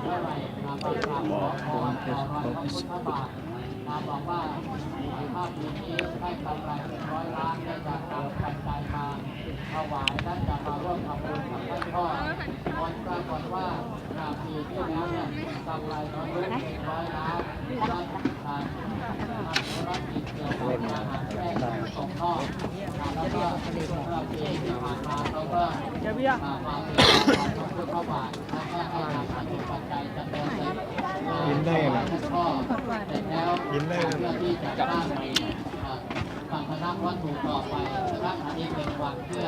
บอกคนเพชรบอกเพชรกุดบอกว่าภาพนี้ได้กำไรเป็น100 ล้านได้จากการปัจจัยมาถวายและจะมาร่วมทำบุญกับท่านพ่อผลปรากฏว่าปีที่แล้วเนี่ยกำไรทะลุเป็น100 ล้านได้การทำธุรกิจเกี่ยวกับอาหารแห้งส่งทอดแล้วก็ปีที่ผ่านมาเราก็มาเป็นของพุทธบาทแล้วก็ให้ทำให้ปัจจัยจะเป็นกินได้ไหมพ่อเสร็จแล้วกินได้ไหมเพื่อที่จะสร้างสังฆนาวัตถุต่อไปนะครับอันนี้เป็นวันเพื่อ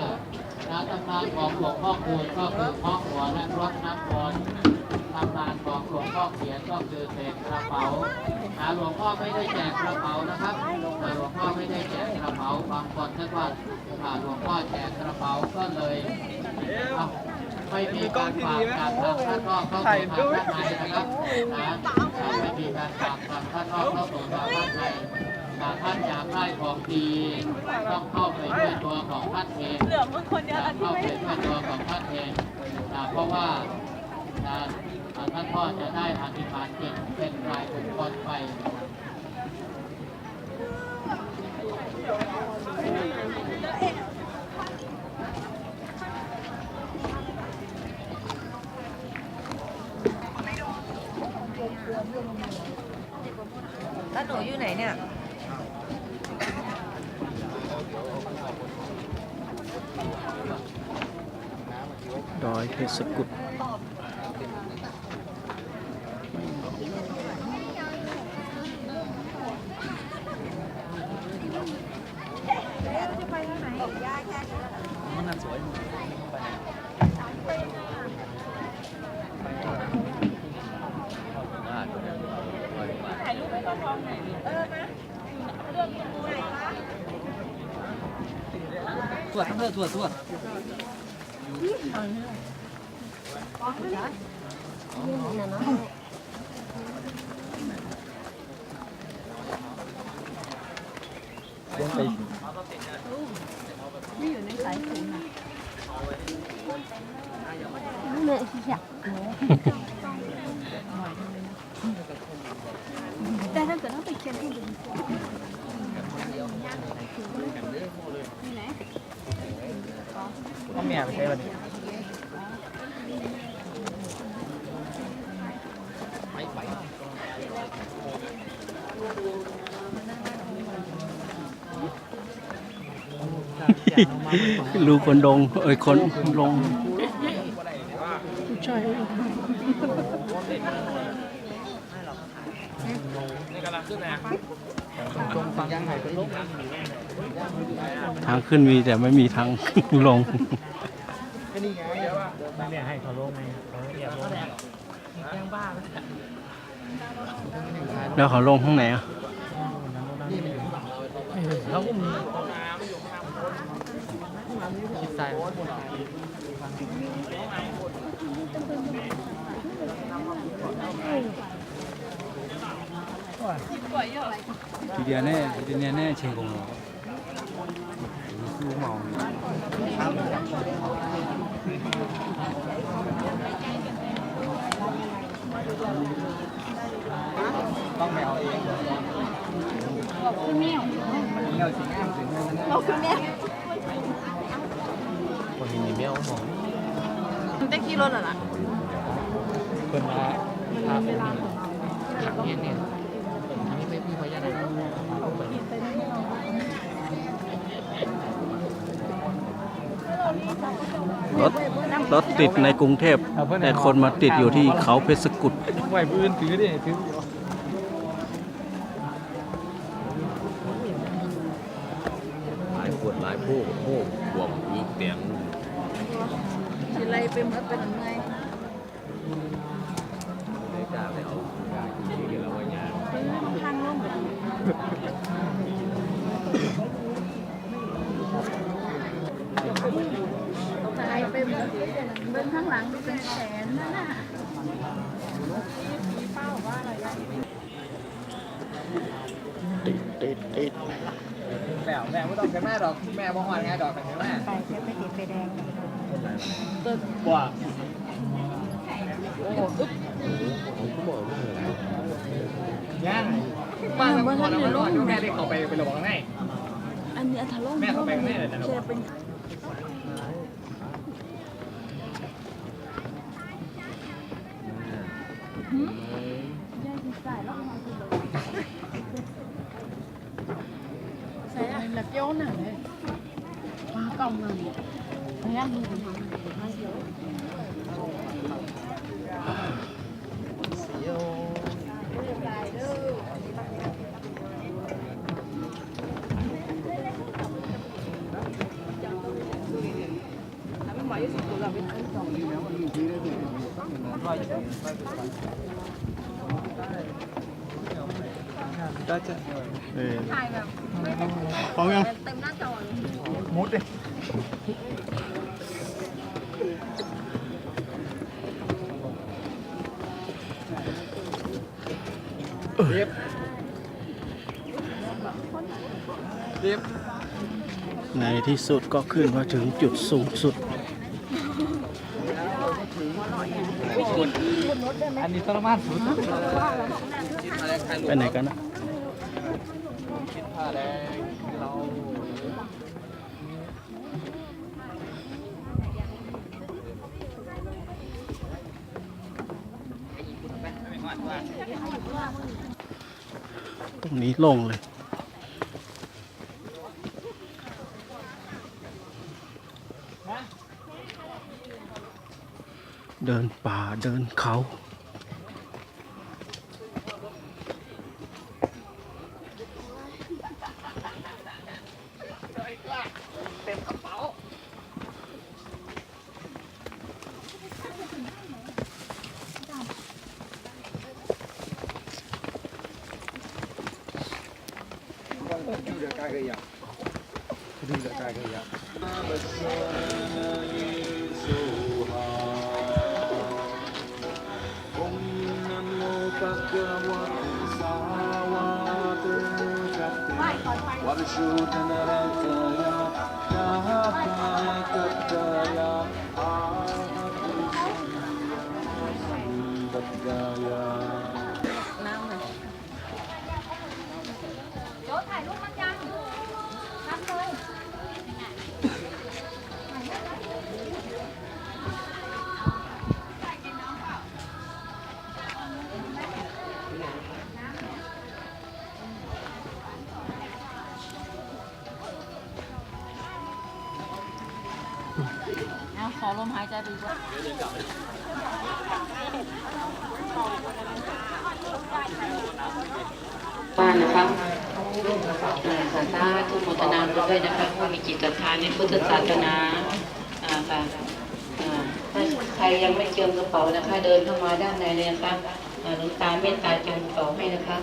ตำนานของหลวงพ่อคูณก็คือพ่อหัวและรถน้ำมนต์ตำนานของหลวงพ่อเขียนก็คือเศษกระเป๋าหลวงพ่อไม่ได้แจกกระเป๋านะครับแต่หลวงพ่อไม่ได้แจกกระเป๋าบางคนนึกว่าหลวงพ่อแจกกระเป๋าก็เลยไม่มีการฝากจากทางท่านนอกเข้าสู่ทางด้านในนะครับไม่มีการฝากจากท่านนอกเข้าสู่ทางด้านในท่านอยากได้ของดีต้องเข้าไปด้วยตัวของท่านเองเข้าไปด้วยตัวของท่านเองเพราะว่าท่านพ่อจะได้อธิษฐานจิตเป็นรายบุคคลไปแล้วหนูอยู่ไหนเนี่ยดอยเพชรกุดถ่ายรูปให้พ่อทองหน่อยนะเรื่องมูไหนวะตรวจทั้งเถอะตรวจนี่อยู่ในสายฝนนะเลยอยากแต่ถ้าเกิดต้องไปเขียนให้ดูนี่ไหนพ่อแม่ไปใช้วันนี้ลูกคนดงคนลงใช่ทางขึ้นมีแต่ไม่มีทางลงไม่ให้เขาลงไงเขาเรียบลงแล้วเขาลงข้างไหนอ่ะเขาก็มีคิดใจทีเดียวแน่เชียงกงลูกเมาต้องไปเอาเองบอกคือแมวบอกคือแมวคนมีเมียวหอมมันได้ขี่รถเหรอล่ะคนละขังเนี่ยอันนี้ไม่พี่พยารถติดในกรุงเทพแต่คนมาติดอยู่ที่เขาเพชรกุดไหวปืนถือดิถือหลายคนหลายผู้บวมมีเตียงอะไรไปหมดไปถึงไงไม่กล้าไปเอาที่เราไว้ยาทางล่มตายไปหมดเบิ้งข้างหลังเป็นแสนนั่นน่ะมีเป้าว่าอะไรติดแม่ไม่ต้องกันแม่ดอกแม่บ่หอนไงดอกกันแม่ไปจะไปติดไฟแดงต้นกว่าโอ้ ย่างบ้านเราคนเราไม่รอดแม่ได้เข้าไประวังไง อันนี้อัทล่ม แม่เข้าไปแม่เลยนะ แค่เป็นใส่อะไรละเกี้ยวหนังเลยมากล่องเลยไม่ยากดูมันมาเยอะ ถ่ายแบบไม่เป็นพร้อมยังเต็มหน้าจอเลยมุดดิในที่สุดก็ขึ้นมาถึงจุดสูงสุด อันนี้ทรมานสุด ไปไหนกันนะตรงนี้โล่งเลย เดินป่าเดินเขา โยถ่ายรูปมันยังนับเลย ขอลมหายใจดีกว่าบ้านนะครับสาธุโมทนาบุญด้วยนะคะผู้มีจิตศรัทธาในพุทธศาสนาค่ะถ้าใครยังไม่เจิมกระเป๋านะคะ เดินเข้ามาด้านในเลยนะคะหลวงตาเมตตาเจิมกระเป๋าให้นะคะ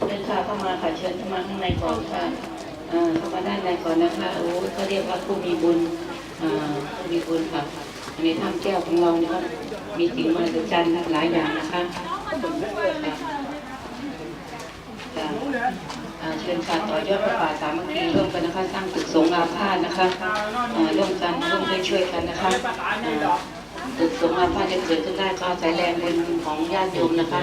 เดินค่ะเข้ามาค่ะเชิญเข้ามาข้างในก่อนค่ะเข้ามาด้านในก่อนนะคะโอ้เขาเรียกว่าผู้มีบุญผู้มีบุญค่ะในถ้ำแก้วของเราเนี่ยก็มีสิ่งมหัศจรรย์หลายอย่างนะคะเชิญค่ะต่อยอดพระป่าสามัคคีร่วมกันนะคะสร้างตึกสงฆ์อาพาธนะคะร่วมกันร่วมด้วยช่วยกันนะคะตึกสงฆ์อาพาธจะเกิดขึ้นได้ก็อาศัยแรงบุญของญาติโยมนะคะ